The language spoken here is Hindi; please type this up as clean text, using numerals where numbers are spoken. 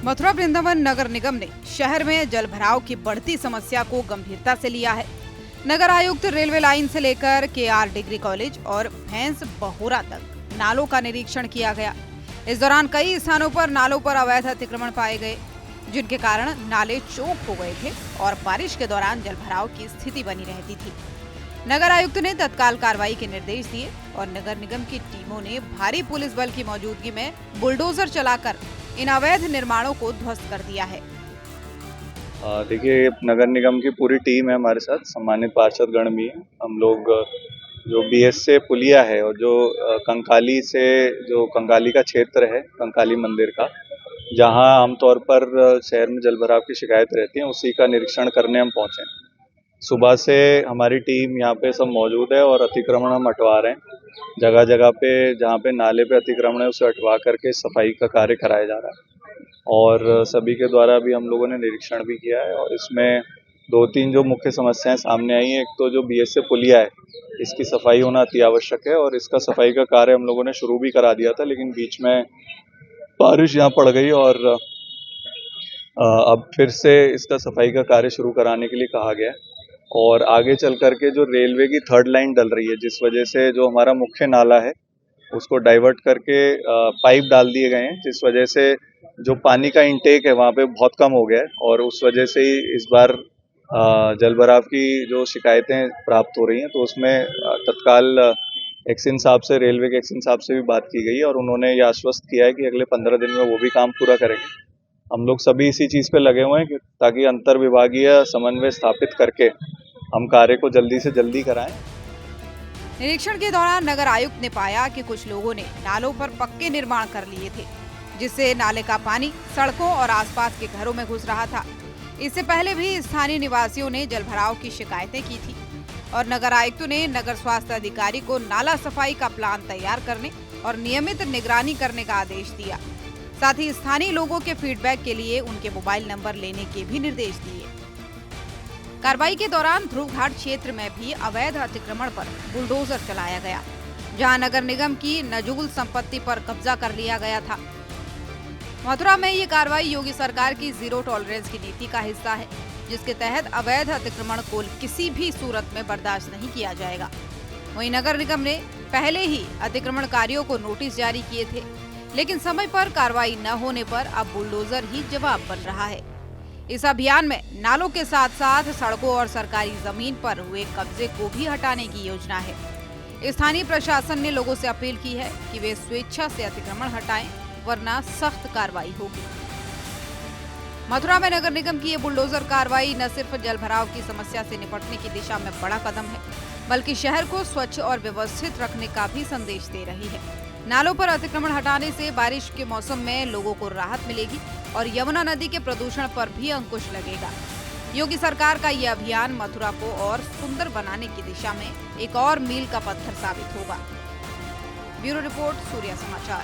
मथुरा वृंदावन नगर निगम ने शहर में जलभराव की बढ़ती समस्या को गंभीरता से लिया है। नगर आयुक्त रेलवे लाइन से लेकर केआर डिग्री कॉलेज और भैंस बहोरा तक नालों का निरीक्षण किया गया। इस दौरान कई स्थानों पर नालों पर अवैध अतिक्रमण पाए गए, जिनके कारण नाले चौक हो गए थे और बारिश के दौरान जलभराव की स्थिति बनी रहती थी। नगर आयुक्त ने तत्काल कार्रवाई के निर्देश दिए और नगर निगम की टीमों ने भारी पुलिस बल की मौजूदगी में बुलडोजर चलाकर इन अवैध निर्माणों को ध्वस्त कर दिया है। देखिए, नगर निगम की पूरी टीम है हमारे साथ, सम्मानित पार्षद गण भी है। हम लोग जो बीएस से पुलिया है और जो कंकाली से जो कंकाली का क्षेत्र है, कंकाली मंदिर का, जहां आमतौर पर शहर में जलभराव की शिकायत रहती है, उसी का निरीक्षण करने हम पहुंचे। सुबह से हमारी टीम यहाँ पे सब मौजूद है और अतिक्रमण हम हटवा रहे हैं। जगह जगह पे जहाँ पे नाले पे अतिक्रमण है उसे हटवा करके सफाई का कार्य कराया जा रहा है और सभी के द्वारा भी हम लोगों ने निरीक्षण भी किया है। और इसमें 2-3 जो मुख्य समस्याएं सामने आई हैं। एक तो जो बीएस से पुलिया है, इसकी सफाई होना अति आवश्यक है और इसका सफाई का कार्य हम लोगों ने शुरू भी करा दिया था, लेकिन बीच में बारिश यहाँ पड़ गई और अब फिर से इसका सफाई का कार्य शुरू कराने के लिए कहा गया है। और आगे चल करके जो रेलवे की 3rd लाइन डल रही है, जिस वजह से जो हमारा मुख्य नाला है उसको डाइवर्ट करके पाइप डाल दिए गए हैं, जिस वजह से जो पानी का इंटेक है वहाँ पे बहुत कम हो गया है और उस वजह से ही इस बार जलभराव की जो शिकायतें प्राप्त हो रही हैं। तो उसमें तत्काल एक्सिन साहब से, रेलवे के एक्सिन साहब से भी बात की गई और उन्होंने ये आश्वस्त किया है कि अगले 15 दिन में वो भी काम पूरा करेंगे। हम लोग सभी इसी चीज़ पे लगे हुए हैं ताकि अंतर विभागीय समन्वय स्थापित करके हम कार्य को जल्दी से जल्दी कराएं। निरीक्षण के दौरान नगर आयुक्त ने पाया कि कुछ लोगों ने नालों पर पक्के निर्माण कर लिए थे, जिससे नाले का पानी सड़कों और आसपास के घरों में घुस रहा था। इससे पहले भी स्थानीय निवासियों ने जलभराव की शिकायतें की थी और नगर आयुक्त ने नगर स्वास्थ्य अधिकारी को नाला सफाई का प्लान तैयार करने और नियमित निगरानी करने का आदेश दिया। साथ ही स्थानीय लोगों के फीडबैक के लिए उनके मोबाइल नंबर लेने के भी निर्देश दिए। कार्रवाई के दौरान ध्रुव घाट क्षेत्र में भी अवैध अतिक्रमण पर बुलडोजर चलाया गया, जहां नगर निगम की नजूल संपत्ति पर कब्जा कर लिया गया था। मथुरा में ये कार्रवाई योगी सरकार की जीरो टॉलरेंस की नीति का हिस्सा है, जिसके तहत अवैध अतिक्रमण को किसी भी सूरत में बर्दाश्त नहीं किया जाएगा। वहीं नगर निगम ने पहले ही अतिक्रमणकारियों को नोटिस जारी किए थे, लेकिन समय पर कार्रवाई न होने पर अब बुलडोजर ही जवाब बन रहा है। इस अभियान में नालों के साथ साथ सड़कों और सरकारी जमीन पर हुए कब्जे को भी हटाने की योजना है। स्थानीय प्रशासन ने लोगों से अपील की है कि वे स्वेच्छा से अतिक्रमण हटाएं, वरना सख्त कार्रवाई होगी। मथुरा में नगर निगम की ये बुलडोजर कार्रवाई न सिर्फ जलभराव की समस्या से निपटने की दिशा में बड़ा कदम है, बल्कि शहर को स्वच्छ और व्यवस्थित रखने का भी संदेश दे रही है। नालों पर अतिक्रमण हटाने से बारिश के मौसम में लोगों को राहत मिलेगी और यमुना नदी के प्रदूषण पर भी अंकुश लगेगा। योगी सरकार का यह अभियान मथुरा को और सुंदर बनाने की दिशा में एक और मील का पत्थर साबित होगा। ब्यूरो रिपोर्ट, सूर्या समाचार।